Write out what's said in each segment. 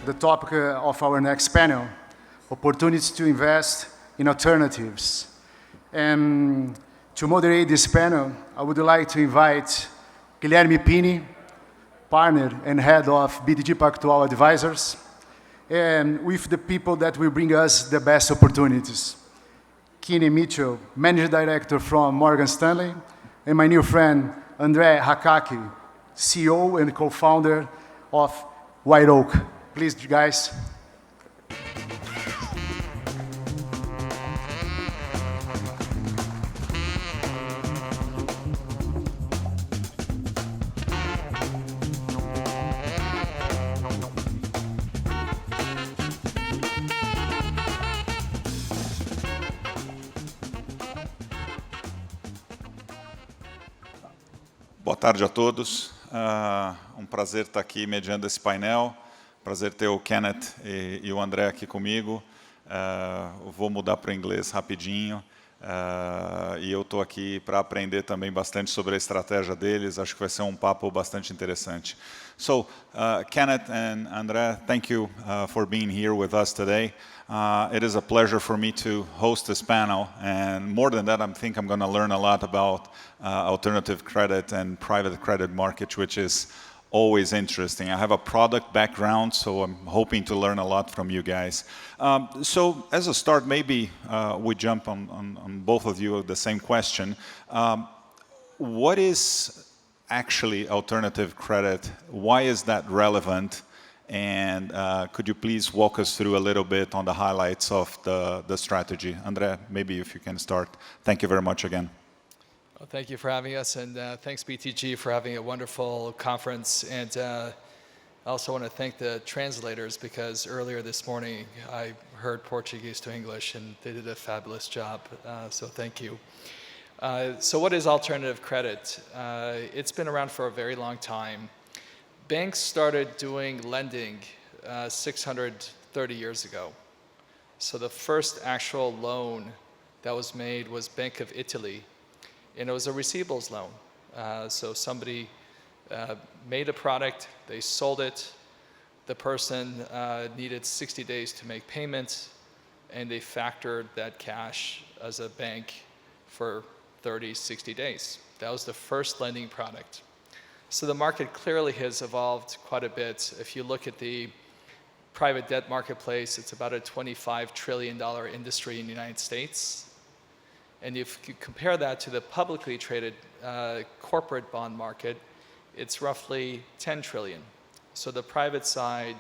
the topic of our next panel, opportunities to invest in alternatives. And to moderate this panel, I would like to invite Guilherme Pini, partner and head of BTG Pactual advisors, and with the people that will bring us the best opportunities. Kenny Mitchell, Managing Director from Morgan Stanley, and my new friend, Andre Hakkak, CEO and co-founder of White Oak. Please, guys. Boa tarde a todos. Prazer estar aqui mediando esse painel. Prazer ter o Kenneth e o André aqui comigo. Vou mudar para o inglês rapidinho. E eu estou aqui para aprender também bastante sobre a estratégia deles. Acho que vai ser um papo bastante interessante. So, Kenneth and André, thank you for being here with us today. It is a pleasure for me to host this panel, and more than that, I think I'm going to learn a lot about alternative credit and private credit market, which is always interesting. I have a product background, so I'm hoping to learn a lot from you guys. So as a start, maybe we jump on both of you the same question. What is actually alternative credit? Why is that relevant? And could you please walk us through a little bit on the highlights of the strategy? Andre, maybe if you can start. Thank you very much again. Well, thank you for having us, and thanks BTG for having a wonderful conference. And I also want to thank the translators, because earlier this morning I heard Portuguese to English and they did a fabulous job, so thank you. So what is alternative credit? It's been around for a very long time. Banks started doing lending 630 years ago. So the first actual loan that was made was Bank of Italy, and it was a receivables loan. So somebody made a product, they sold it, the person needed 60 days to make payments, and they factored that cash as a bank for 30, 60 days. That was the first lending product. So the market clearly has evolved quite a bit. If you look at the private debt marketplace, it's about a $25 trillion industry in the United States. And if you compare that to the publicly traded corporate bond market, it's roughly 10 trillion. So the private side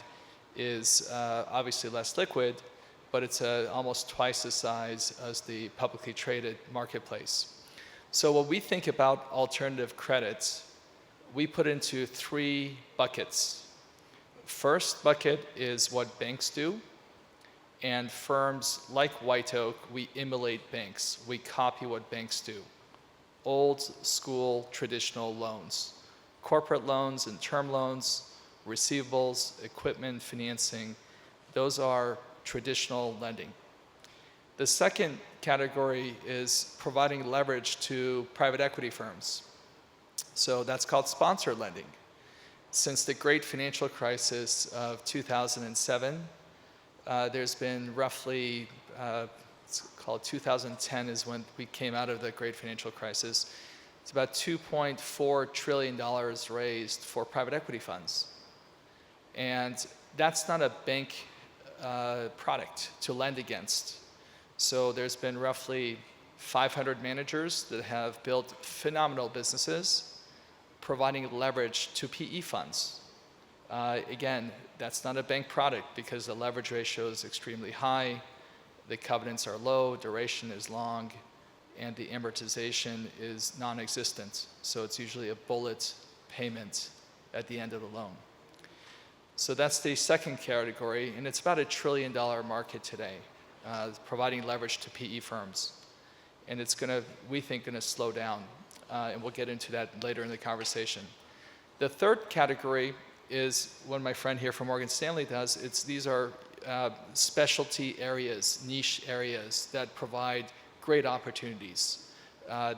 is obviously less liquid, but it's almost twice the size as the publicly traded marketplace. So when we think about alternative credits, we put into three buckets. First bucket is what banks do, and firms like White Oak, we emulate banks. We copy what banks do. Old school traditional loans, corporate loans and term loans, receivables, equipment financing, those are traditional lending. The second category is providing leverage to private equity firms. So that's called sponsored lending. Since the great financial crisis of 2007, there's been roughly, it's called 2010 is when we came out of the great financial crisis. It's about $2.4 trillion raised for private equity funds. And that's not a bank product to lend against. So there's been roughly 500 managers that have built phenomenal businesses providing leverage to PE funds. Again, that's not a bank product because the leverage ratio is extremely high, the covenants are low, duration is long, and the amortization is non-existent. So it's usually a bullet payment at the end of the loan. So that's the second category, and it's about $1 trillion market today, providing leverage to PE firms. And it's going to, we think, going to slow down, and we'll get into that later in the conversation. The third category is what my friend here from Morgan Stanley does. These are specialty areas, niche areas that provide great opportunities.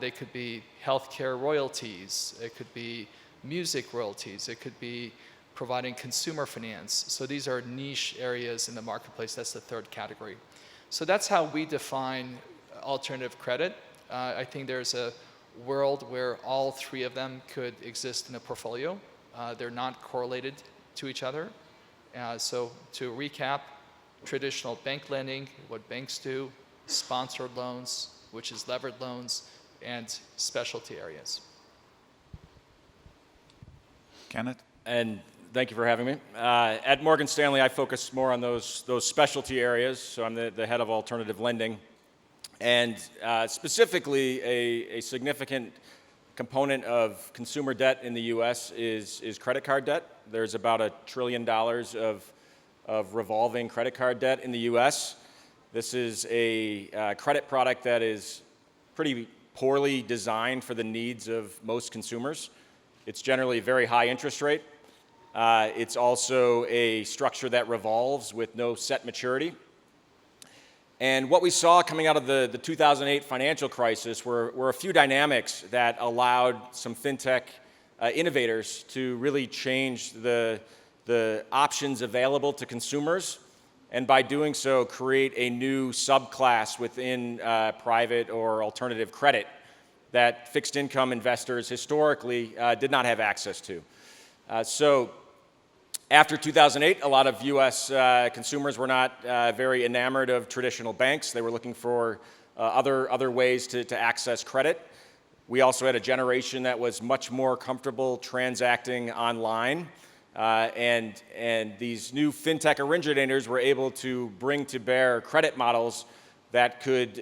They could be healthcare royalties, it could be music royalties, it could be providing consumer finance. So these are niche areas in the marketplace. That's the third category. So that's how we define alternative credit. I think there's a world where all three of them could exist in a portfolio. They're not correlated to each other. So to recap, traditional bank lending, what banks do, sponsored loans, which is levered loans, and specialty areas. Kenneth? And thank you for having me. At Morgan Stanley, I focus more on those specialty areas. So I'm the head of alternative lending. And specifically, a significant component of consumer debt in the U.S. is credit card debt. There's about $1 trillion of revolving credit card debt in the U.S. This is a credit product that is pretty poorly designed for the needs of most consumers. It's generally very high interest rate. It's also a structure that revolves with no set maturity. And what we saw coming out of the 2008 financial crisis were a few dynamics that allowed some fintech innovators to really change the options available to consumers, and by doing so, create a new subclass within private or alternative credit that fixed income investors historically did not have access to. So after 2008, a lot of U.S. consumers were not very enamored of traditional banks. They were looking for other ways to access credit. We also had a generation that was much more comfortable transacting online. And these new fintech originators were able to bring to bear credit models that could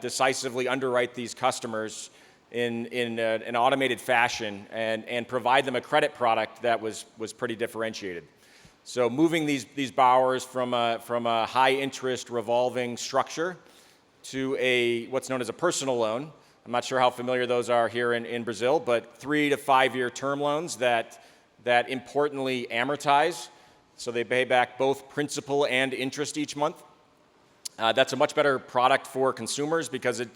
decisively underwrite these customers in an automated fashion and provide them a credit product that was pretty differentiated. So moving these borrowers from a high interest revolving structure to what's known as a personal loan. I'm not sure how familiar those are here in Brazil, but 3 to 5 year term loans that importantly amortize. So they pay back both principal and interest each month. That's a much better product for consumers because it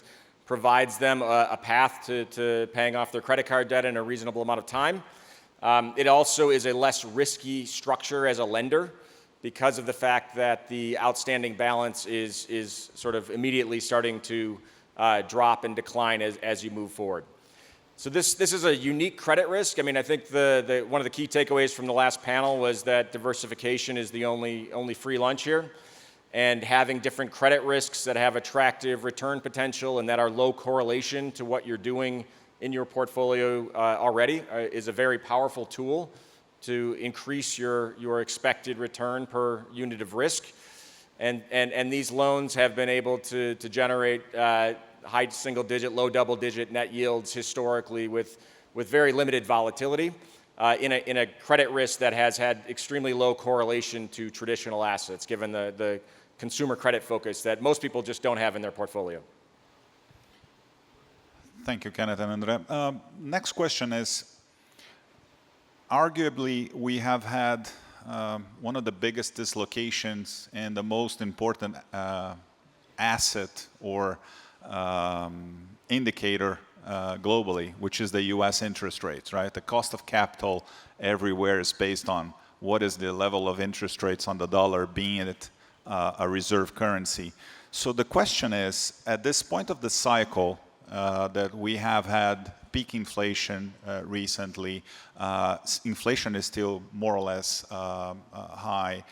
provides them a path to paying off their credit card debt in a reasonable amount of time. It also is a less risky structure as a lender because of the fact that the outstanding balance is sort of immediately starting to drop and decline as you move forward. So this is a unique credit risk. I mean, I think one of the key takeaways from the last panel was that diversification is the only free lunch here. And having different credit risks that have attractive return potential and that are low correlation to what you're doing in your portfolio already is a very powerful tool to increase your expected return per unit of risk. And these loans have been able to generate high single-digit, low double-digit net yields historically with very limited volatility in a credit risk that has had extremely low correlation to traditional assets, given the consumer credit focus that most people just don't have in their portfolio. Thank you, Kenneth and Andre. Next question is, arguably, we have had one of the biggest dislocations and the most important asset or indicator globally, which is the U.S. interest rates, right? The cost of capital everywhere is based on what is the level of interest rates on the dollar, being it a reserve currency. So the question is, at this point of the cycle that we have had peak inflation recently, inflation is still more or less high.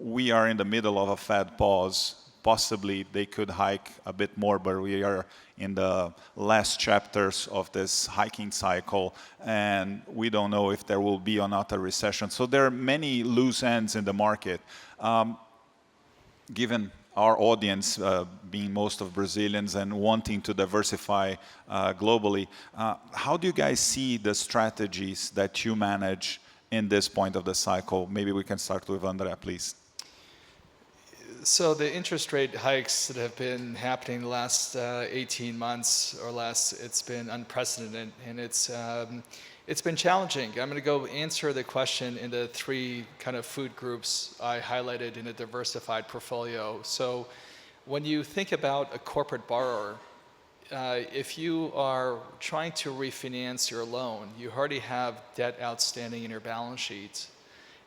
We are in the middle of a Fed pause. Possibly they could hike a bit more, but we are in the last chapters of this hiking cycle, and we don't know if there will be or not a recession. So there are many loose ends in the market. Given our audience being most of Brazilians and wanting to diversify globally, how do you guys see the strategies that you manage in this point of the cycle? Maybe we can start with Andre, please. So the interest rate hikes that have been happening the last 18 months or less, it's been unprecedented, and it's been challenging. I'm going to go answer the question in the three kind of food groups I highlighted in a diversified portfolio. So when you think about a corporate borrower, if you are trying to refinance your loan, you already have debt outstanding in your balance sheet.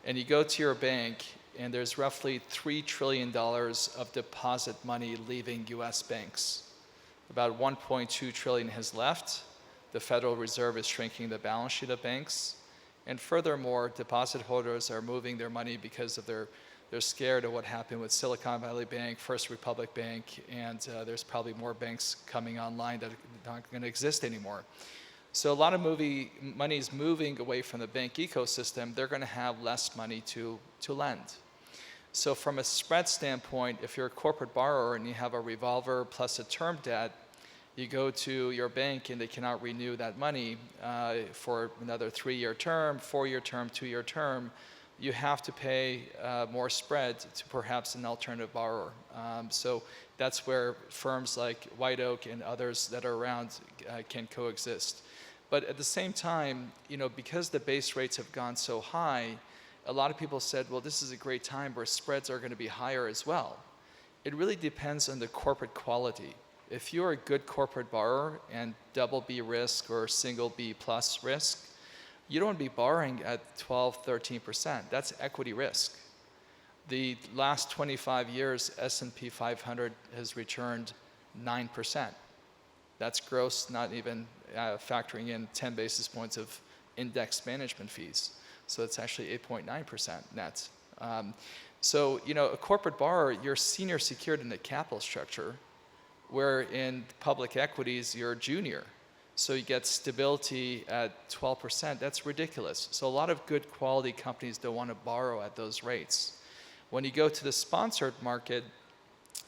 and you go to your bank, and there's roughly $3 trillion of deposit money leaving US banks. About 1.2 trillion has left. The Federal Reserve is shrinking the balance sheet of banks. And furthermore, deposit holders are moving their money because of they're scared of what happened with Silicon Valley Bank, First Republic Bank, and there's probably more banks coming online that are not going to exist anymore. So a lot of money is moving away from the bank ecosystem. They're going to have less money to lend. So from a spread standpoint, if you're a corporate borrower and you have a revolver plus a term debt, you go to your bank and they cannot renew that money for another 3-year term, 4-year term, 2-year term, you have to pay more spread to perhaps an alternative borrower. So that's where firms like White Oak and others that are around can coexist. But at the same time, because the base rates have gone so high, a lot of people said, well, this is a great time where spreads are going to be higher as well. It really depends on the corporate quality. If you're a good corporate borrower and double B risk or single B plus risk, you don't want to be borrowing at 12, 13%. That's equity risk. The last 25 years, S&P 500 has returned 9%. That's gross, not even factoring in 10 basis points of index management fees. So it's actually 8.9% net. So, a corporate borrower, you're senior secured in the capital structure, where in public equities, you're junior. So you get stability at 12%. That's ridiculous. So a lot of good quality companies don't want to borrow at those rates. When you go to the sponsored market,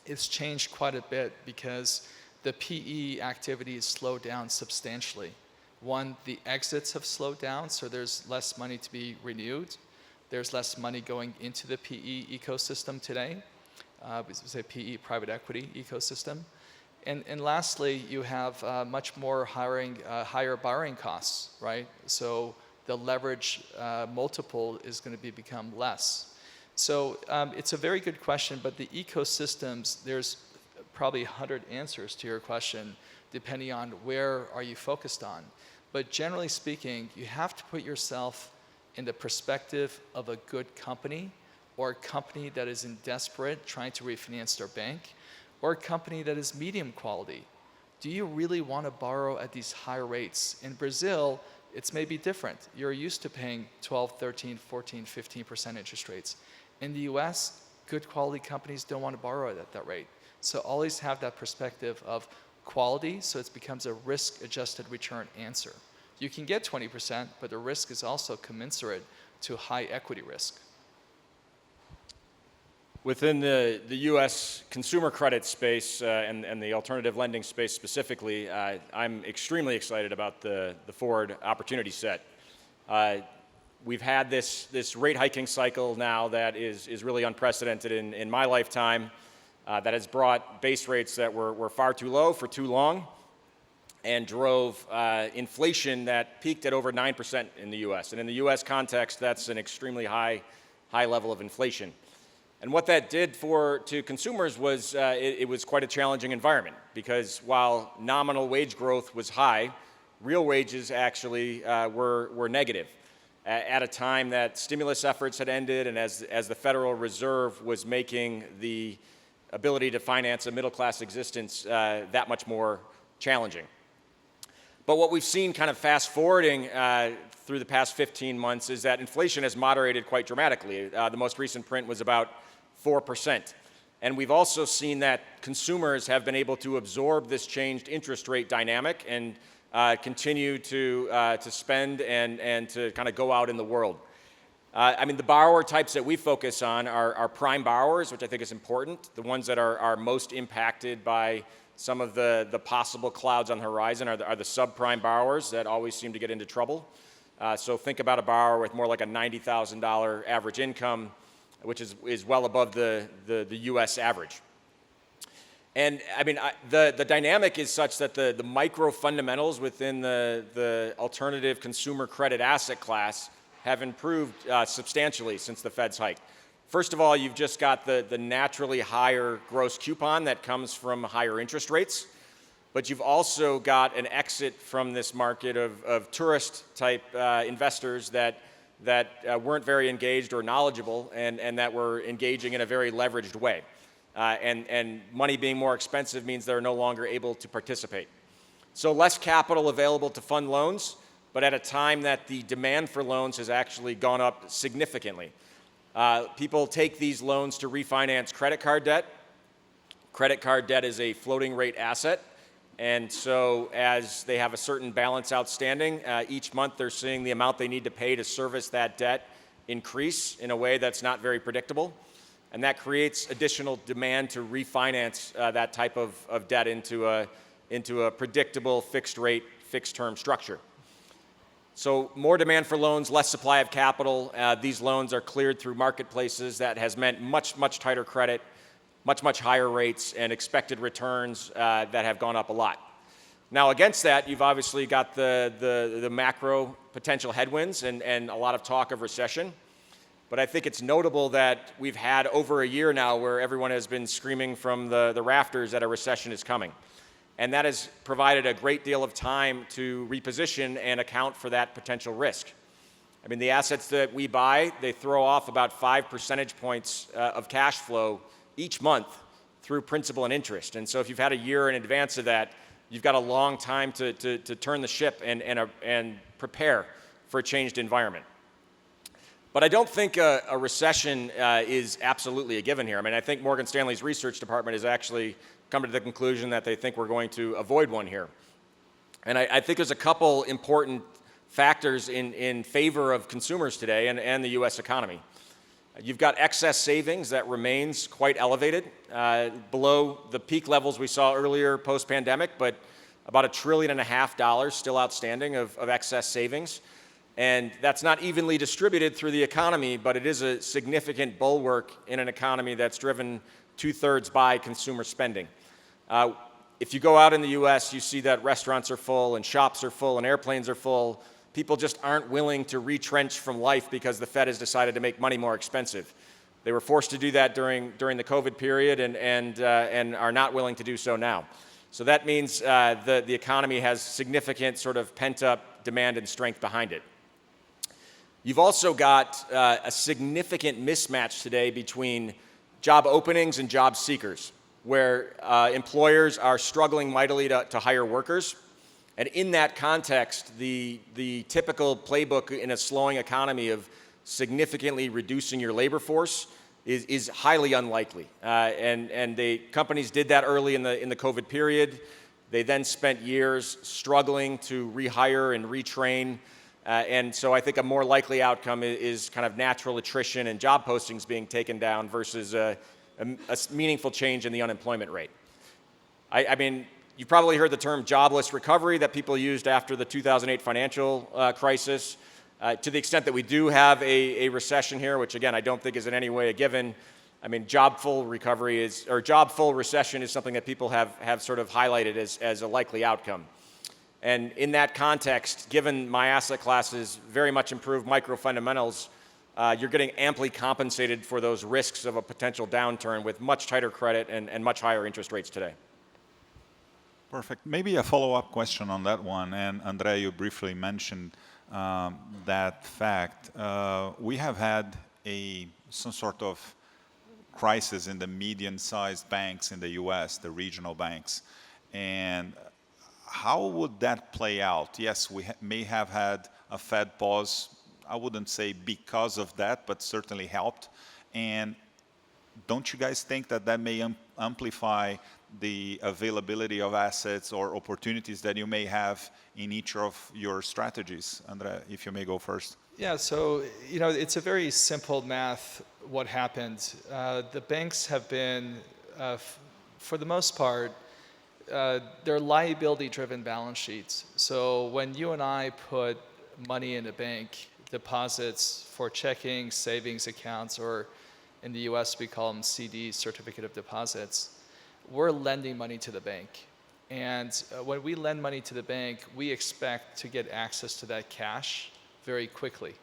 it's changed quite a bit because the PE activity has slowed down substantially. One, the exits have slowed down, so there's less money to be renewed. There's less money going into the PE ecosystem today. We say PE, private equity ecosystem. And lastly, you have much more higher borrowing costs, right? So the leverage multiple is going to become less. So it's a very good question, but the ecosystems, there's probably 100 answers to your question, depending on where are you focused on. But generally speaking, you have to put yourself in the perspective of a good company, or a company that is in desperate, trying to refinance their bank, or a company that is medium quality. Do you really want to borrow at these high rates? In Brazil, it's maybe different. You're used to paying 12, 13, 14, 15% interest rates. In the US, good quality companies don't want to borrow at that rate. So always have that perspective of quality, so it becomes a risk-adjusted return answer. You can get 20%, but the risk is also commensurate to high equity risk. Within the U.S. consumer credit space and the alternative lending space specifically, I'm extremely excited about the forward opportunity set. We've had this rate hiking cycle now that is really unprecedented in my lifetime, that has brought base rates that were far too low for too long and drove inflation that peaked at over 9% in the U.S. And in the U.S. context, that's an extremely high level of inflation. And what that did to consumers was it was quite a challenging environment, because while nominal wage growth was high, real wages actually were negative at a time that stimulus efforts had ended, and as the Federal Reserve was making the ability to finance a middle-class existence that much more challenging. But what we've seen kind of fast-forwarding through the past 15 months is that inflation has moderated quite dramatically. The most recent print was about 4%. And we've also seen that consumers have been able to absorb this changed interest rate dynamic and continue to spend and to kind of go out in the world. I mean, the borrower types that we focus on are prime borrowers, which I think is important. The ones that are most impacted by some of the possible clouds on the horizon are the subprime borrowers that always seem to get into trouble. So think about a borrower with more like a $90,000 average income, which is well above the U.S. average. And I mean, the dynamic is such that the micro fundamentals within the alternative consumer credit asset class have improved substantially since the Fed's hike. First of all, you've just got the naturally higher gross coupon that comes from higher interest rates, but you've also got an exit from this market of tourist-type investors that that weren't very engaged or knowledgeable and that were engaging in a very leveraged way. And money being more expensive means they're no longer able to participate. So less capital available to fund loans, but at a time that the demand for loans has actually gone up significantly. People take these loans to refinance credit card debt. Credit card debt is a floating rate asset. And so as they have a certain balance outstanding, each month they're seeing the amount they need to pay to service that debt increase in a way that's not very predictable. And that creates additional demand to refinance that type of debt into a predictable fixed rate, fixed term structure. So more demand for loans, less supply of capital. These loans are cleared through marketplaces. That has meant much, much tighter credit, much higher rates, and expected returns that have gone up a lot. Now against that, you've obviously got the macro potential headwinds and a lot of talk of recession. But I think it's notable that we've had over a year now where everyone has been screaming from the rafters that a recession is coming. And that has provided a great deal of time to reposition and account for that potential risk. I mean, the assets that we buy, they throw off about 5 percentage points of cash flow each month through principal and interest. And so if you've had a year in advance of that, you've got a long time to turn the ship and prepare for a changed environment. But I don't think a recession is absolutely a given here. I mean, I think Morgan Stanley's research department has actually come to the conclusion that they think we're going to avoid one here. And I think there's a couple important factors in favor of consumers today and the U.S. economy. You've got excess savings that remains quite elevated, below the peak levels we saw earlier post-pandemic, but about $1.5 trillion still outstanding of excess savings. And that's not evenly distributed through the economy, but it is a significant bulwark in an economy that's driven 2/3 by consumer spending. If you go out in the U.S., you see that restaurants are full and shops are full and airplanes are full. People just aren't willing to retrench from life because the Fed has decided to make money more expensive. They were forced to do that during the COVID period and are not willing to do so now. So that means the economy has significant sort of pent-up demand and strength behind it. You've also got a significant mismatch today between job openings and job seekers, where employers are struggling mightily to hire workers. And in that context, the typical playbook in a slowing economy of significantly reducing your labor force is highly unlikely. And companies did that early in the COVID period. They then spent years struggling to rehire and retrain. And so I think a more likely outcome is kind of natural attrition and job postings being taken down versus a meaningful change in the unemployment rate. I mean, you probably heard the term jobless recovery that people used after the 2008 financial crisis. To the extent that we do have a recession here, which again I don't think is in any way a given, I mean, job full recession is something that people have sort of highlighted as a likely outcome. And in that context, given my asset classes very much improved micro fundamentals, you're getting amply compensated for those risks of a potential downturn with much tighter credit and much higher interest rates today. Perfect. Maybe a follow-up question on that one. And Andre, you briefly mentioned that fact. We have had some sort of crisis in the medium-sized banks in the U.S., the regional banks. And how would that play out? Yes, we may have had a Fed pause. I wouldn't say because of that, but certainly helped. And don't you guys think that may amplify the availability of assets or opportunities that you may have in each of your strategies? Andre, if you may go first. Yeah, so it's a very simple math what happened. The banks have been, for the most part, they're liability-driven balance sheets. So when you and I put money in a bank, deposits for checking, savings accounts, or in the US we call them CDs, certificate of deposits, we're lending money to the bank. And when we lend money to the bank, we expect to get access to that cash very quickly.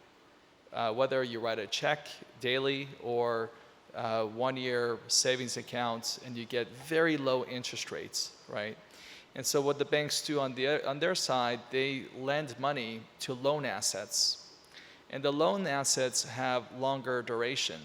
Whether you write a check daily or 1-year savings accounts, and you get very low interest rates, right? And so what the banks do on their side, they lend money to loan assets. And the loan assets have longer duration.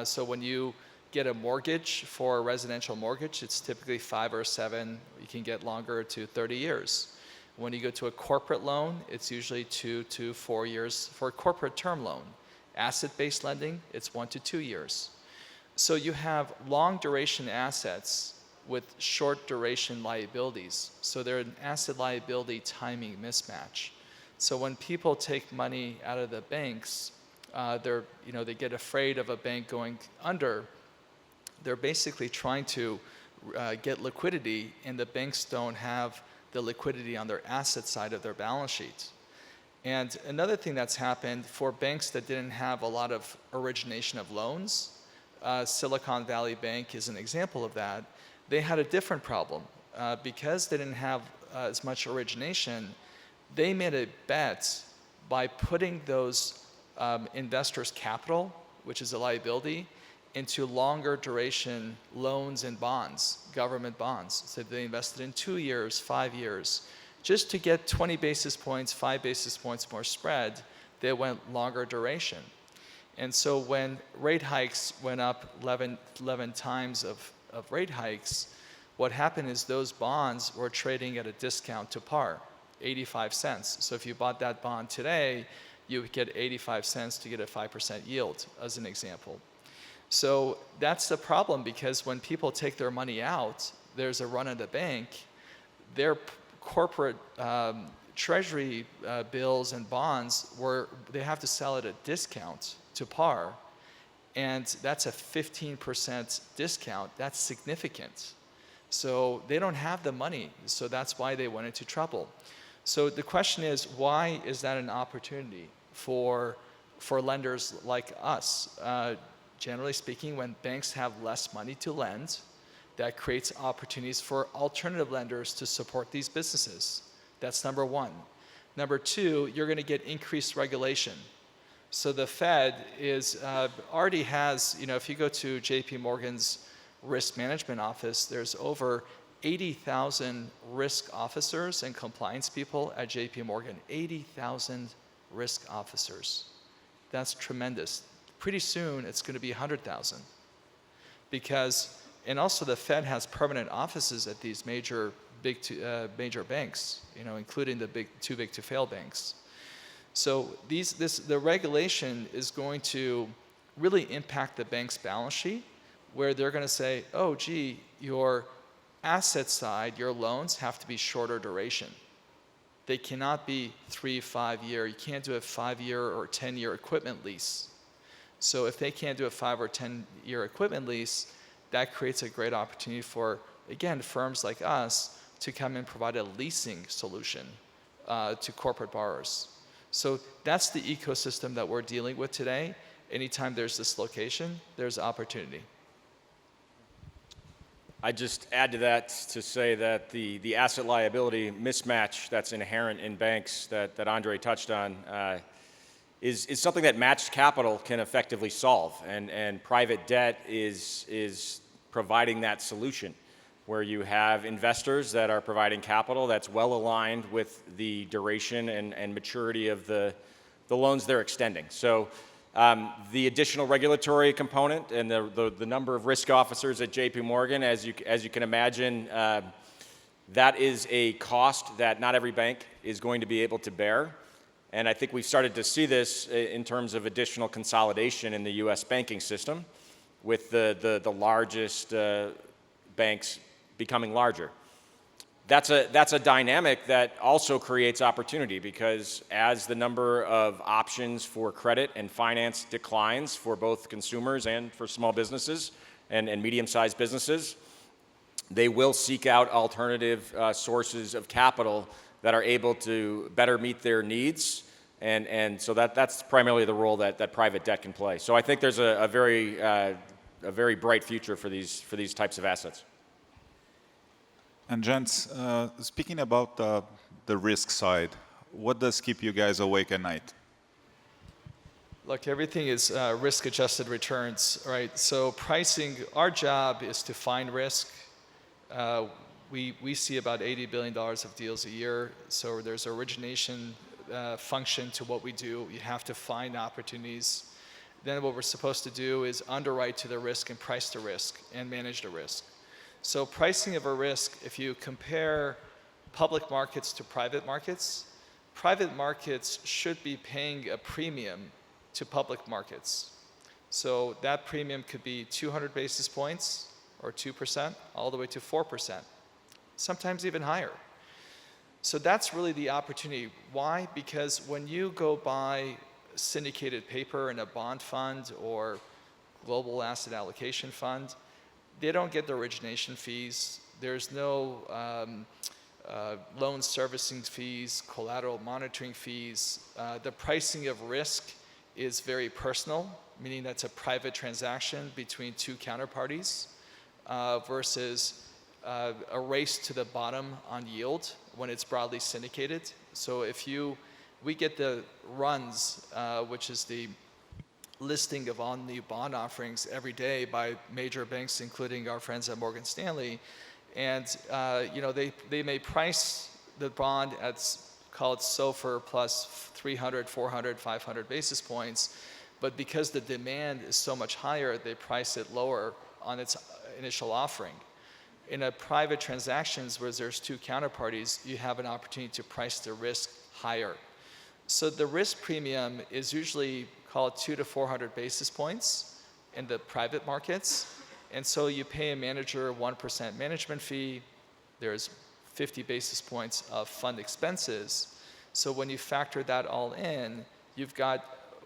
So when you get a mortgage for a residential mortgage, it's typically 5 or 7. You can get longer to 30 years. When you go to a corporate loan, it's usually 2 to 4 years for a corporate term loan. Asset-based lending, it's 1 to 2 years. So you have long duration assets with short duration liabilities. So they're an asset liability timing mismatch. So when people take money out of the banks, they get afraid of a bank going under. They're basically trying to get liquidity, and the banks don't have the liquidity on their asset side of their balance sheet. And another thing that's happened for banks that didn't have a lot of origination of loans, Silicon Valley Bank is an example of that. They had a different problem. Because they didn't have as much origination, they made a bet by putting those investors' capital, which is a liability, into longer duration loans and bonds, government bonds. So they invested in 2 years, 5 years. Just to get 20 basis points, 5 basis points more spread, they went longer duration. And so when rate hikes went up 11 times of rate hikes, what happened is those bonds were trading at a discount to par, 85 cents. So if you bought that bond today, you would get 85 cents to get a 5% yield, as an example. So that's the problem, because when people take their money out, there's a run at the bank. Their corporate treasury bills and bonds, they have to sell at a discount to par. And that's a 15% discount. That's significant. So they don't have the money. So that's why they went into trouble. So the question is, why is that an opportunity for lenders like us? Generally speaking, when banks have less money to lend, that creates opportunities for alternative lenders to support these businesses. That's number one. Number two, you're going to get increased regulation. So the Fed already has, if you go to JP Morgan's risk management office, there's over 80,000 risk officers and compliance people at JP Morgan. 80,000 risk officers. That's tremendous. Pretty soon, it's going to be 100,000. And also the Fed has permanent offices at these major banks, including the too big to fail banks. So the regulation is going to really impact the bank's balance sheet, where they're going to say, oh, gee, your asset side, your loans have to be shorter duration. They cannot be 3, 5 year. You can't do a 5-year or 10-year equipment lease. So if they can't do a 5 or 10-year equipment lease, that creates a great opportunity for, again, firms like us to come and provide a leasing solution to corporate borrowers. So that's the ecosystem that we're dealing with today. Anytime there's dislocation, there's opportunity. I just add to that to say that the asset liability mismatch that's inherent in banks that Andre touched on is something that matched capital can effectively solve, and private debt is providing that solution, where you have investors that are providing capital that's well aligned with the duration and maturity of the loans they're extending. So the additional regulatory component and the number of risk officers at JP Morgan, as you can imagine, that is a cost that not every bank is going to be able to bear. And I think we've started to see this in terms of additional consolidation in the U.S. banking system, with the largest banks becoming larger. That's a dynamic that also creates opportunity, because as the number of options for credit and finance declines for both consumers and for small businesses and medium-sized businesses, they will seek out alternative sources of capital that are able to better meet their needs, and so that's primarily the role that private debt can play. So I think there's a very bright future for these types of assets. And gents, speaking about the risk side, what does keep you guys awake at night? Look, everything is risk-adjusted returns, right? So pricing, our job is to find risk. We see about $80 billion of deals a year, so there's origination function to what we do. You have to find opportunities. Then what we're supposed to do is underwrite to the risk and price the risk and manage the risk. So pricing of a risk, if you compare public markets to private markets should be paying a premium to public markets. So that premium could be 200 basis points or 2% all the way to 4%, sometimes even higher. So that's really the opportunity. Why? Because when you go buy syndicated paper in a bond fund or global asset allocation fund, they don't get the origination fees. There's no loan servicing fees, collateral monitoring fees. The pricing of risk is very personal, meaning that's a private transaction between two counterparties versus a race to the bottom on yield when it's broadly syndicated. So we get the runs, which is the listing of all new bond offerings every day by major banks, including our friends at Morgan Stanley. And they may price the bond at, call it SOFR plus 300, 400, 500 basis points, but because the demand is so much higher, they price it lower on its initial offering. In a private transactions where there's two counterparties, you have an opportunity to price the risk higher. So the risk premium is usually, call it 200 to 400 basis points in the private markets. And so you pay a manager 1% management fee. There's 50 basis points of fund expenses. So when you factor that all in, you've got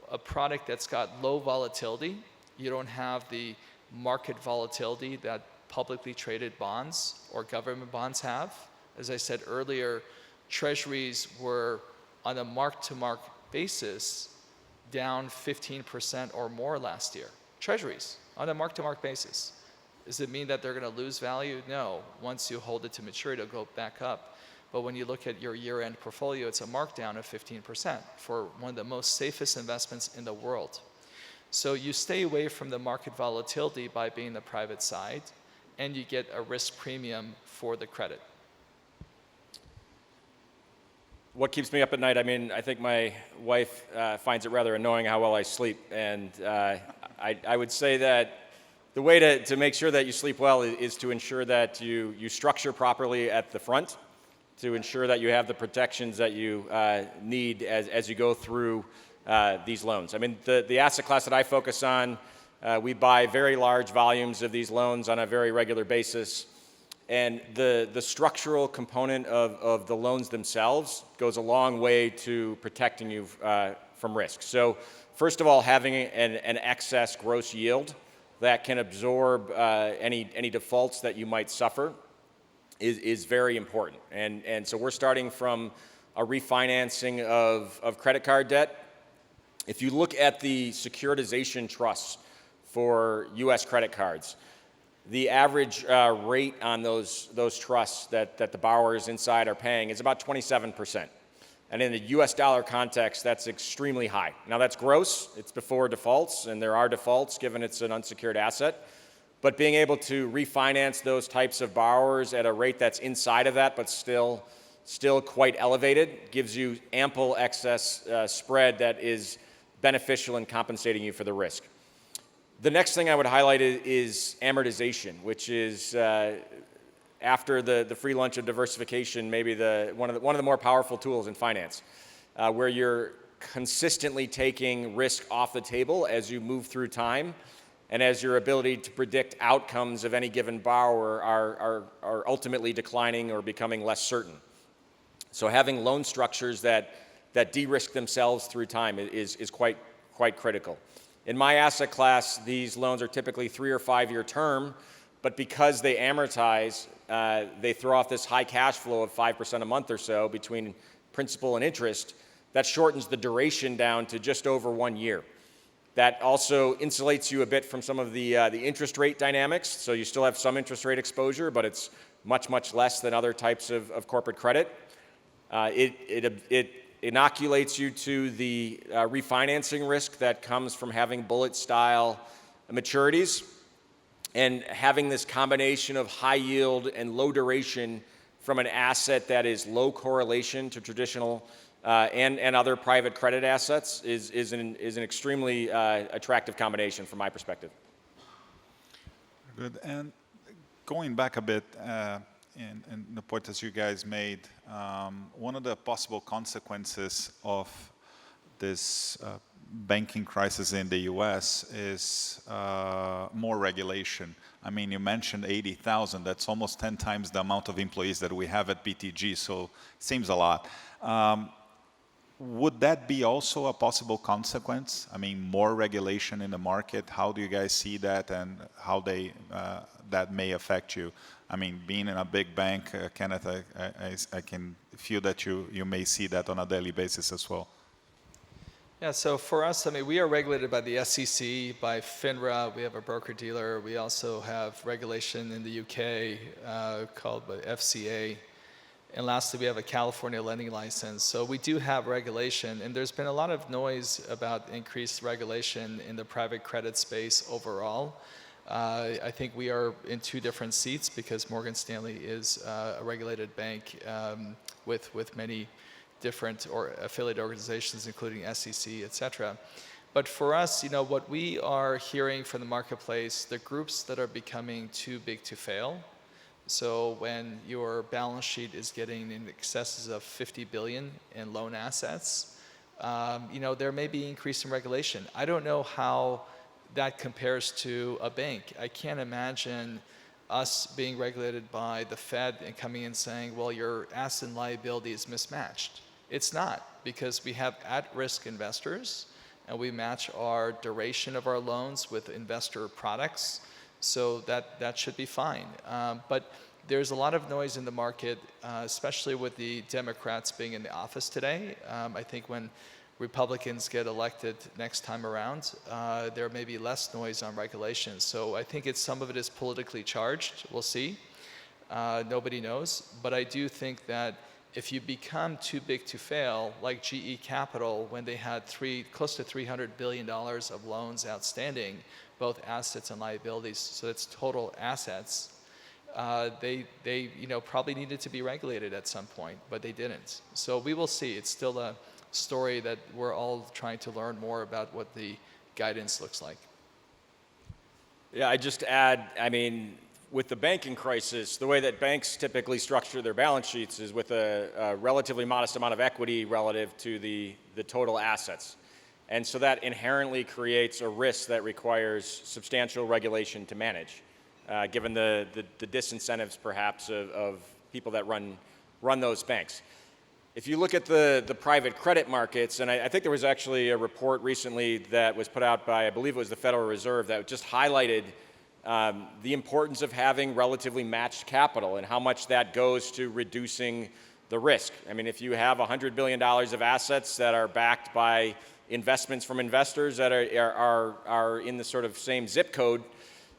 a product that's got low volatility. You don't have the market volatility that publicly traded bonds or government bonds have. As I said earlier, treasuries were on a mark-to-market basis down 15% or more last year. Treasuries on a mark-to-market basis. Does it mean that they're going to lose value? No. Once you hold it to maturity, it'll go back up. But when you look at your year-end portfolio, it's a markdown of 15% for one of the most safest investments in the world. So you stay away from the market volatility by being the private side, and you get a risk premium for the credit. What keeps me up at night? I mean, I think my wife finds it rather annoying how well I sleep. And I would say that the way to make sure that you sleep well is to ensure that you structure properly at the front, to ensure that you have the protections that you need as you go through these loans. I mean, the asset class that I focus on, we buy very large volumes of these loans on a very regular basis. And the structural component of the loans themselves goes a long way to protecting you from risk. So first of all, having an excess gross yield that can absorb any defaults that you might suffer is very important. And so we're starting from a refinancing of credit card debt. If you look at the securitization trusts for U.S. credit cards, the average rate on those trusts that the borrowers inside are paying is about 27%. And in the US dollar context, that's extremely high. Now that's gross, it's before defaults, and there are defaults given it's an unsecured asset. But being able to refinance those types of borrowers at a rate that's inside of that, but still quite elevated, gives you ample excess spread that is beneficial in compensating you for the risk. The next thing I would highlight is amortization, which is after the free lunch of diversification, maybe one of the more powerful tools in finance, where you're consistently taking risk off the table as you move through time, and as your ability to predict outcomes of any given borrower are ultimately declining or becoming less certain. So having loan structures that de-risk themselves through time is quite critical. In my asset class, these loans are typically 3 or 5 year term, but because they amortize, they throw off this high cash flow of 5% a month or so between principal and interest. That shortens the duration down to just over 1 year. That also insulates you a bit from some of the interest rate dynamics. So you still have some interest rate exposure, but it's much less than other types of corporate credit. It inoculates you to the refinancing risk that comes from having bullet-style maturities, and having this combination of high yield and low duration from an asset that is low correlation to traditional and other private credit assets is an extremely attractive combination from my perspective. Good. And going back a bit in the point that you guys made, one of the possible consequences of this banking crisis in the U.S. is more regulation. I mean, you mentioned 80,000. That's almost 10 times the amount of employees that we have at BTG, so it seems a lot. Would that be also a possible consequence? I mean, more regulation in the market. How do you guys see that, and how that may affect you? I mean, being in a big bank, Kenneth, I can feel that you may see that on a daily basis as well. Yeah, so for us, I mean, we are regulated by the SEC, by FINRA. We have a broker-dealer. We also have regulation in the UK called the FCA. And lastly, we have a California lending license. So we do have regulation, and there's been a lot of noise about increased regulation in the private credit space overall. I think we are in two different seats because Morgan Stanley is a regulated bank with many different or affiliate organizations, including SEC, et cetera. But for us, you know, what we are hearing from the marketplace, the groups that are becoming too big to fail. So when your balance sheet is getting in excesses of 50 billion in loan assets, you know, there may be increase in regulation. I don't know how that compares to a bank. I can't imagine us being regulated by the Fed and coming in saying, well, your asset and liability is mismatched. It's not, because we have at-risk investors, and we match our duration of our loans with investor products, so that should be fine. But there's a lot of noise in the market, especially with the Democrats being in the office today. I think when Republicans get elected next time around, there may be less noise on regulations. So I think some of it is politically charged. We'll see. Nobody knows. But I do think that if you become too big to fail, like GE Capital, when they had close to $300 billion of loans outstanding, both assets and liabilities, so that's total assets, they you know, probably needed to be regulated at some point, but they didn't. So we will see. It's still a story that we're all trying to learn more about what the guidance looks like. Yeah, I just add, I mean, with the banking crisis, the way that banks typically structure their balance sheets is with a relatively modest amount of equity relative to the total assets. And so that inherently creates a risk that requires substantial regulation to manage, given the disincentives perhaps of people that run those banks. If you look at the private credit markets, and I think there was actually a report recently that was put out by, I believe it was the Federal Reserve, that just highlighted the importance of having relatively matched capital and how much that goes to reducing the risk. I mean, if you have $100 billion of assets that are backed by investments from investors that are in the sort of same zip code,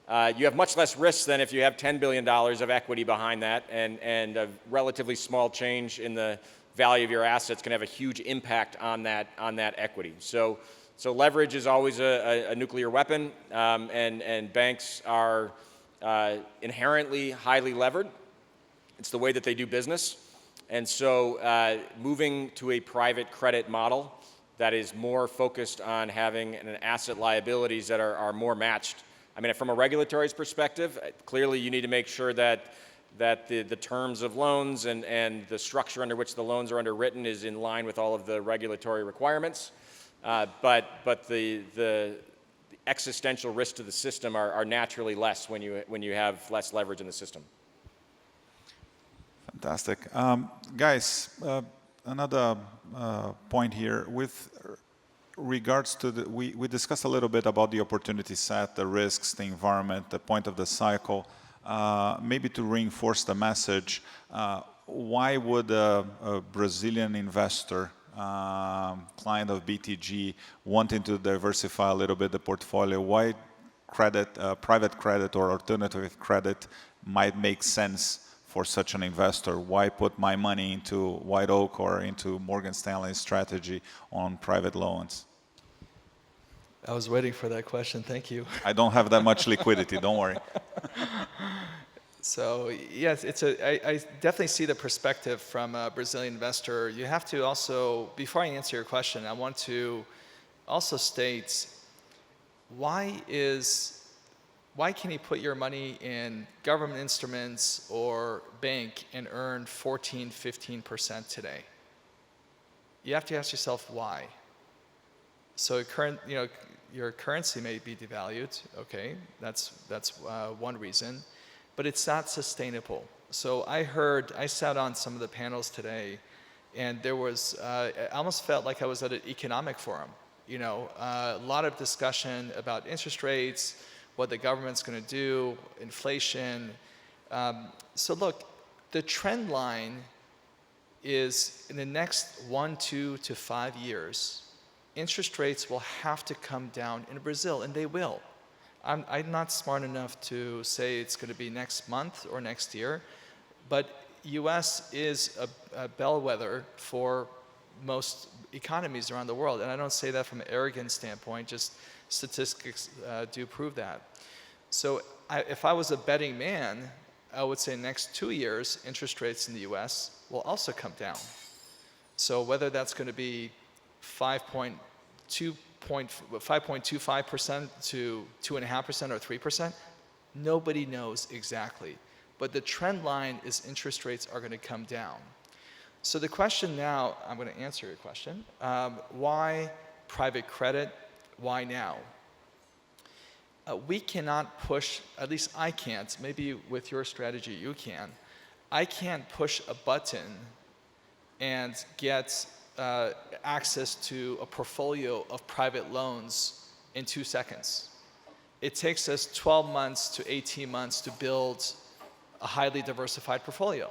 you have much less risk than if you have $10 billion of equity behind that, and a relatively small change in the value of your assets can have a huge impact on that equity. So leverage is always a nuclear weapon, and banks are inherently highly levered. It's the way that they do business. And so moving to a private credit model that is more focused on having an asset liabilities that are more matched. I mean, from a regulatory perspective, clearly you need to make sure that the terms of loans and the structure under which the loans are underwritten is in line with all of the regulatory requirements. But the existential risks to the system are naturally less when you have less leverage in the system. Fantastic. Guys, another point here. With regards to we discussed a little bit about the opportunity set, the risks, the environment, the point of the cycle. Maybe to reinforce the message, why would a Brazilian investor, client of BTG, wanting to diversify a little bit the portfolio, why private credit or alternative credit might make sense for such an investor? Why put my money into White Oak or into Morgan Stanley's strategy on private loans? I was waiting for that question. Thank you. I don't have that much liquidity. Don't worry. So yes, I definitely see the perspective from a Brazilian investor. You have to also, before I answer your question, I want to also state why can you put your money in government instruments or bank and earn 14, 15% today? You have to ask yourself why. So your currency may be devalued. Okay, that's one reason, but it's not sustainable. So I sat on some of the panels today, and there was I almost felt like I was at an economic forum. A lot of discussion about interest rates, what the government's going to do, inflation. So look, the trend line is in the next 1, 2 to 5 years, interest rates will have to come down in Brazil, and they will. I'm not smart enough to say it's going to be next month or next year, but U.S. is a bellwether for most economies around the world, and I don't say that from an arrogant standpoint, just statistics do prove that. So if I was a betting man, I would say next 2 years, interest rates in the U.S. will also come down. So whether that's going to be 5.25% to 2.5% or 3%, nobody knows exactly. But the trend line is interest rates are going to come down. So the question now, I'm going to answer your question. Why private credit? Why now? We cannot push, at least I can't, maybe with your strategy you can. I can't push a button and get access to a portfolio of private loans in 2 seconds. It takes us 12 months to 18 months to build a highly diversified portfolio.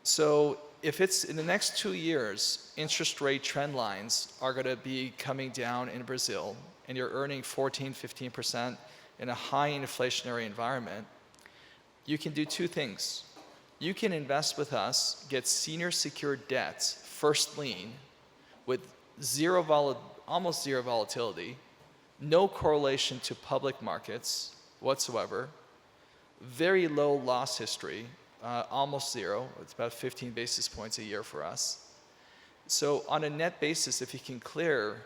So if it's in the next 2 years, interest rate trend lines are going to be coming down in Brazil, and you're earning 14, 15% in a high inflationary environment, you can do 2 things. You can invest with us, get senior secured debt, first lien, with almost zero volatility, no correlation to public markets whatsoever, very low loss history, almost zero. It's about 15 basis points a year for us. So on a net basis, if you can clear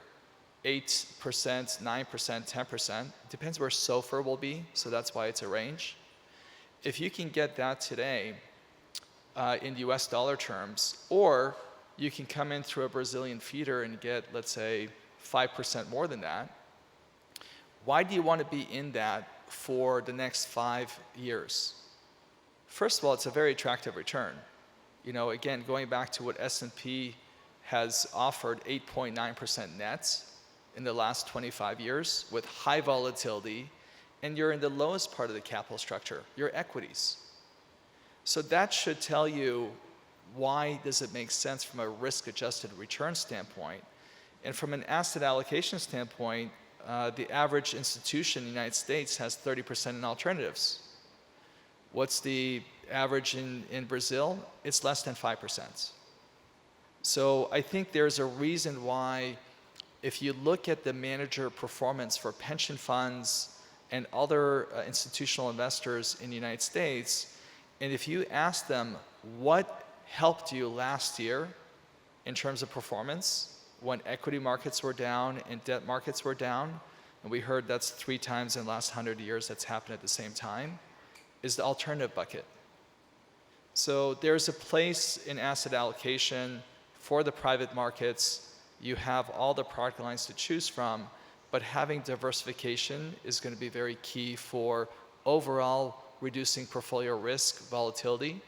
8%, 9%, 10%, depends where SOFR will be, so that's why it's a range. If you can get that today in US dollar terms, or you can come in through a Brazilian feeder and get, let's say, 5% more than that, why do you want to be in that for the next 5 years? First of all, it's a very attractive return. Again, going back to what S&P has offered, 8.9% net in the last 25 years with high volatility, and you're in the lowest part of the capital structure, your equities. So that should tell you why does it make sense from a risk-adjusted return standpoint. And from an asset allocation standpoint, the average institution in the United States has 30% in alternatives. What's the average in Brazil? It's less than 5%. So I think there's a reason why, if you look at the manager performance for pension funds and other institutional investors in the United States, and if you ask them what helped you last year in terms of performance when equity markets were down and debt markets were down, and we heard that's 3 times in the last 100 years that's happened at the same time, is the alternative bucket. So there's a place in asset allocation for the private markets. You have all the product lines to choose from, but having diversification is going to be very key for overall reducing portfolio risk, volatility,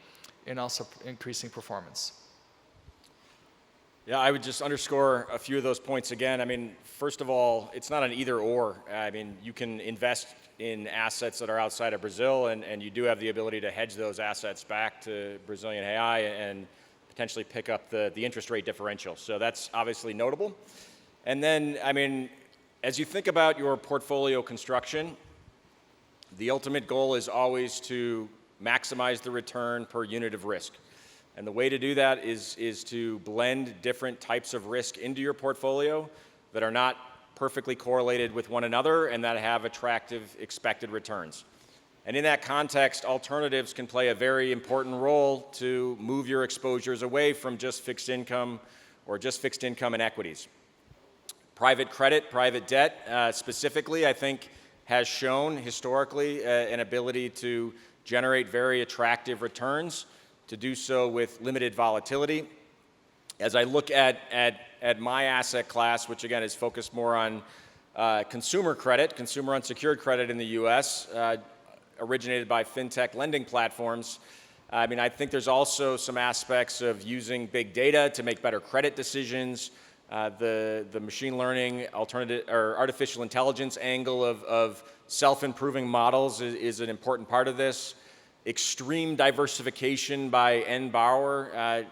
and also increasing performance. Yeah, I would just underscore a few of those points again. I mean, first of all, it's not an either or. I mean, you can invest in assets that are outside of Brazil, and you do have the ability to hedge those assets back to Brazilian real and potentially pick up the interest rate differential. So that's obviously notable. And then, I mean, as you think about your portfolio construction, the ultimate goal is always to maximize the return per unit of risk. And the way to do that is to blend different types of risk into your portfolio that are not perfectly correlated with one another and that have attractive expected returns. And in that context, alternatives can play a very important role to move your exposures away from just fixed income or just fixed income and equities. Private credit, private debt specifically, I think, has shown historically an ability to generate very attractive returns, to do so with limited volatility. As I look at my asset class, which again is focused more on consumer credit, consumer unsecured credit in the US, originated by fintech lending platforms, I mean, I think there's also some aspects of using big data to make better credit decisions. The machine learning, artificial intelligence angle of self-improving models is an important part of this. Extreme diversification by end borrower.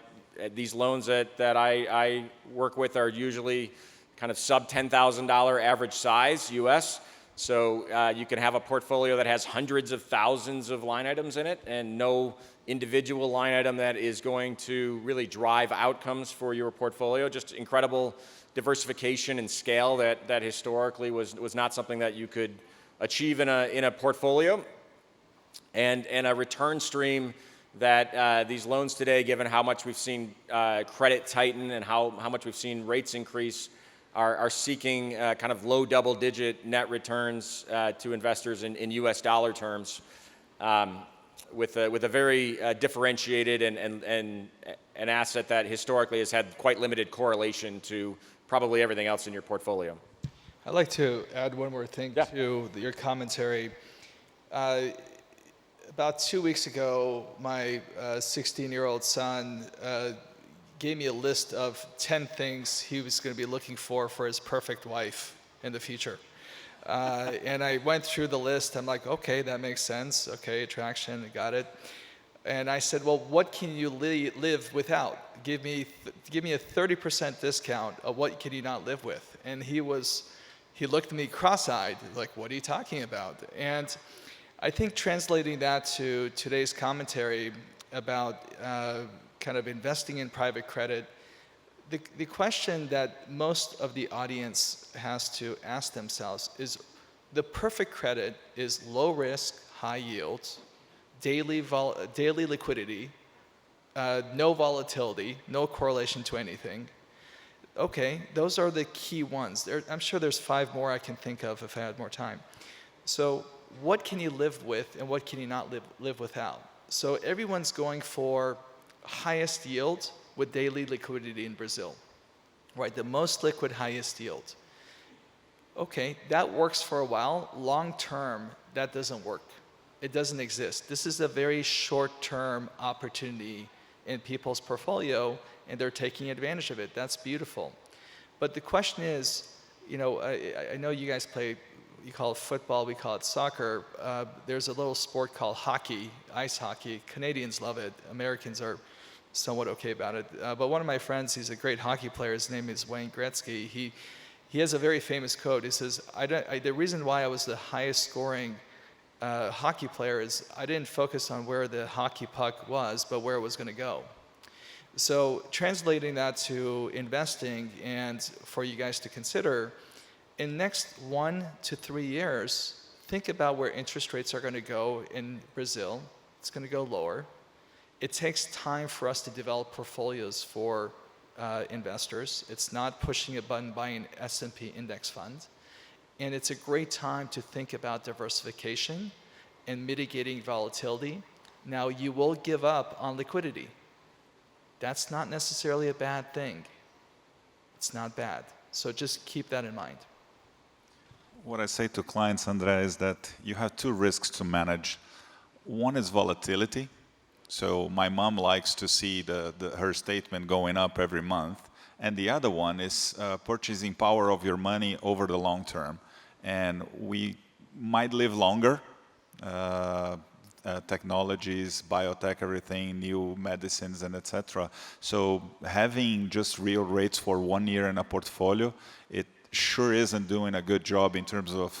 These loans that I work with are usually kind of sub $10,000 average size US. So you can have a portfolio that has hundreds of thousands of line items in it and no individual line item that is going to really drive outcomes for your portfolio. Just incredible diversification and scale that historically was not something that you could achieve in a portfolio. And a return stream that these loans today, given how much we've seen credit tighten and how much we've seen rates increase, are seeking kind of low double-digit net returns to investors in US dollar terms, with a very differentiated and an asset that historically has had quite limited correlation to probably everything else in your portfolio. I'd like to add one more thing to your commentary. About 2 weeks ago, my 16-year-old son gave me a list of 10 things he was going to be looking for his perfect wife in the future. And I went through the list. I'm like, okay, that makes sense. Okay, attraction, I got it. And I said, well, what can you live without? Give me a 30% discount of what can you not live with? And he looked at me cross-eyed, like, what are you talking about? And I think translating that to today's commentary about kind of investing in private credit, the question that most of the audience has to ask themselves is, the perfect credit is low risk, high yield, daily liquidity, no volatility, no correlation to anything. Okay, those are the key ones. I'm sure there's 5 more I can think of if I had more time. So what can you live with and what can you not live without? So everyone's going for highest yield with daily liquidity in Brazil, right? The most liquid, highest yield. Okay, that works for a while. Long term, that doesn't work. It doesn't exist. This is a very short-term opportunity in people's portfolio, and they're taking advantage of it. That's beautiful. But the question is, you know, I know you guys play, you call it football, we call it soccer. There's a little sport called hockey, ice hockey. Canadians love it. Americans are somewhat okay about it. But one of my friends, he's a great hockey player. His name is Wayne Gretzky. He has a very famous quote. He says, the reason why I was the highest scoring hockey player is I didn't focus on where the hockey puck was, but where it was going to go. So translating that to investing, and for you guys to consider, in the next 1 to 3 years, think about where interest rates are going to go in Brazil. It's going to go lower. It takes time for us to develop portfolios for investors. It's not pushing a button buying an S&P index fund. And it's a great time to think about diversification and mitigating volatility. Now, you will give up on liquidity. That's not necessarily a bad thing. It's not bad. So just keep that in mind. What I say to clients, Andre, is that you have 2 risks to manage. One is volatility. So my mom likes to see her statement going up every month. And the other one is purchasing power of your money over the long term. And we might live longer. Technologies, biotech, everything, new medicines, and etc. So having just real rates for 1 year in a portfolio, it sure isn't doing a good job in terms of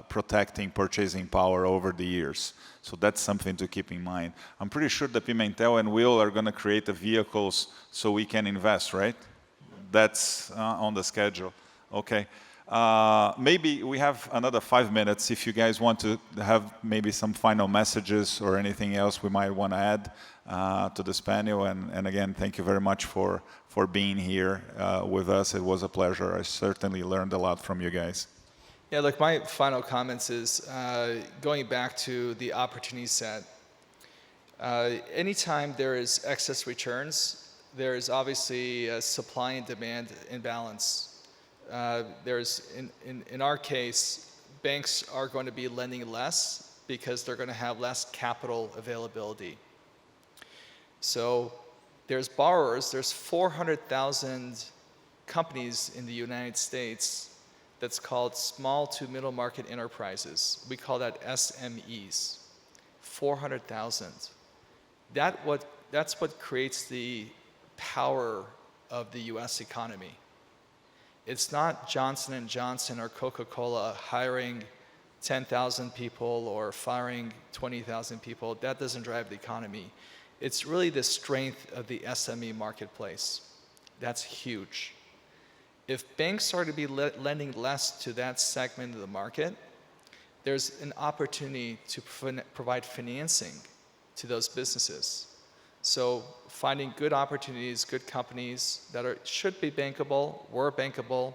protecting purchasing power over the years. So that's something to keep in mind. I'm pretty sure that Pimentel and Will are going to create the vehicles so we can invest, right? That's on the schedule. Okay. Maybe we have another 5 minutes if you guys want to have maybe some final messages or anything else we might want to add to this panel. And again, thank you very much for being here with us. It was a pleasure. I certainly learned a lot from you guys. Yeah, look, my final comments is going back to the opportunity set. Anytime there is excess returns, there is obviously a supply and demand imbalance. In our case, banks are going to be lending less because they're going to have less capital availability. So there's borrowers, there's 400,000 companies in the United States that's called small to middle market enterprises. We call that SMEs, 400,000. That's what creates the power of the US economy. It's not Johnson & Johnson or Coca-Cola hiring 10,000 people or firing 20,000 people. That doesn't drive the economy. It's really the strength of the SME marketplace. That's huge. If banks are to be lending less to that segment of the market, there's an opportunity to provide financing to those businesses. So finding good opportunities, good companies that should be bankable, were bankable,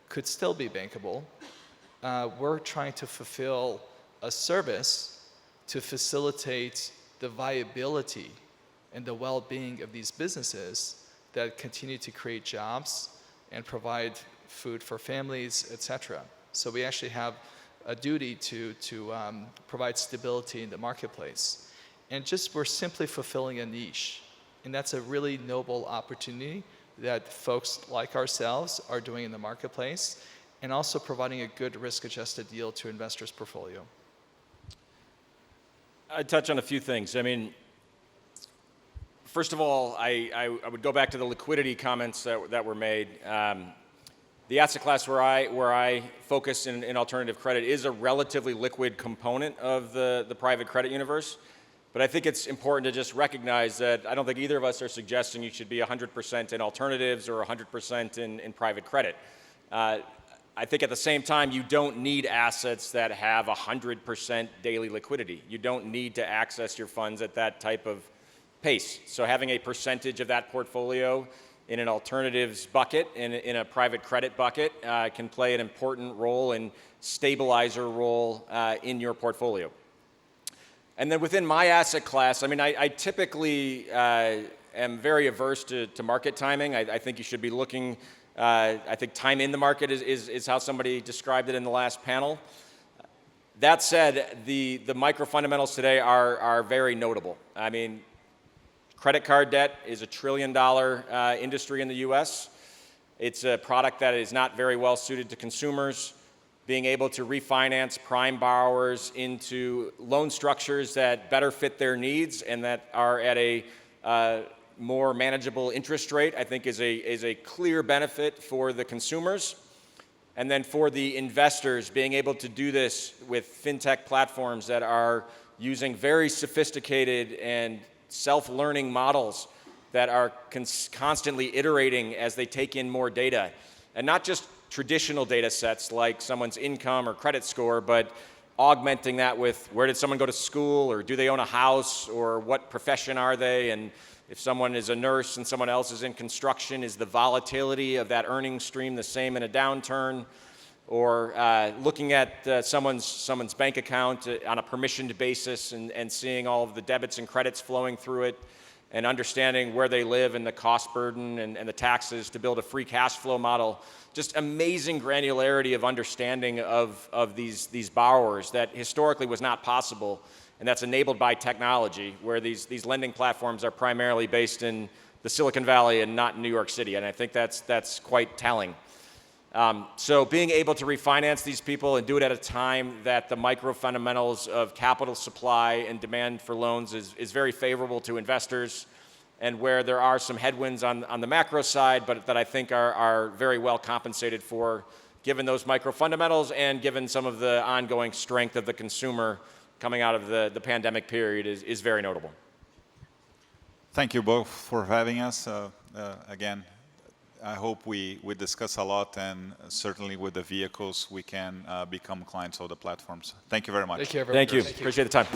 could still be bankable. We're trying to fulfill a service to facilitate the viability and the well-being of these businesses that continue to create jobs and provide food for families, etc. So we actually have a duty to provide stability in the marketplace. And we're simply fulfilling a niche. And that's a really noble opportunity that folks like ourselves are doing in the marketplace, and also providing a good risk-adjusted yield to investors' portfolio. I'd touch on a few things. I mean, first of all, I would go back to the liquidity comments that were made. The asset class where I focus in alternative credit is a relatively liquid component of the private credit universe. But I think it's important to just recognize that I don't think either of us are suggesting you should be 100% in alternatives or 100% in private credit. I think at the same time, you don't need assets that have 100% daily liquidity. You don't need to access your funds at that type of pace. So having a percentage of that portfolio in an alternatives bucket, in a private credit bucket, can play an important role and stabilizer role in your portfolio. And then within my asset class, I mean, I typically am very averse to market timing. I think you should be looking, I think time in the market is how somebody described it in the last panel. That said, the micro fundamentals today are very notable. I mean, credit card debt is $1 trillion industry in the US. It's a product that is not very well suited to consumers. Being able to refinance prime borrowers into loan structures that better fit their needs and that are at a more manageable interest rate, I think is a clear benefit for the consumers. And then for the investors, being able to do this with fintech platforms that are using very sophisticated and self-learning models that are constantly iterating as they take in more data. And not just traditional data sets like someone's income or credit score, but augmenting that with where did someone go to school, or do they own a house, or what profession are they, and if someone is a nurse and someone else is in construction, is the volatility of that earnings stream the same in a downturn? Or looking at someone's bank account on a permissioned basis and seeing all of the debits and credits flowing through it, and understanding where they live and the cost burden and the taxes to build a free cash flow model. Just amazing granularity of understanding of these borrowers that historically was not possible, and that's enabled by technology, where these lending platforms are primarily based in the Silicon Valley and not in New York City, and I think that's quite telling. So being able to refinance these people and do it at a time that the micro fundamentals of capital supply and demand for loans is very favorable to investors, and where there are some headwinds on the macro side, but that I think are very well compensated for, given those micro fundamentals and given some of the ongoing strength of the consumer coming out of the pandemic period is very notable. Thank you both for having us. Again, I hope we discuss a lot, and certainly with the vehicles, we can become clients of the platforms. Thank you very much. Thank you, everyone. Thank you. Appreciate the time.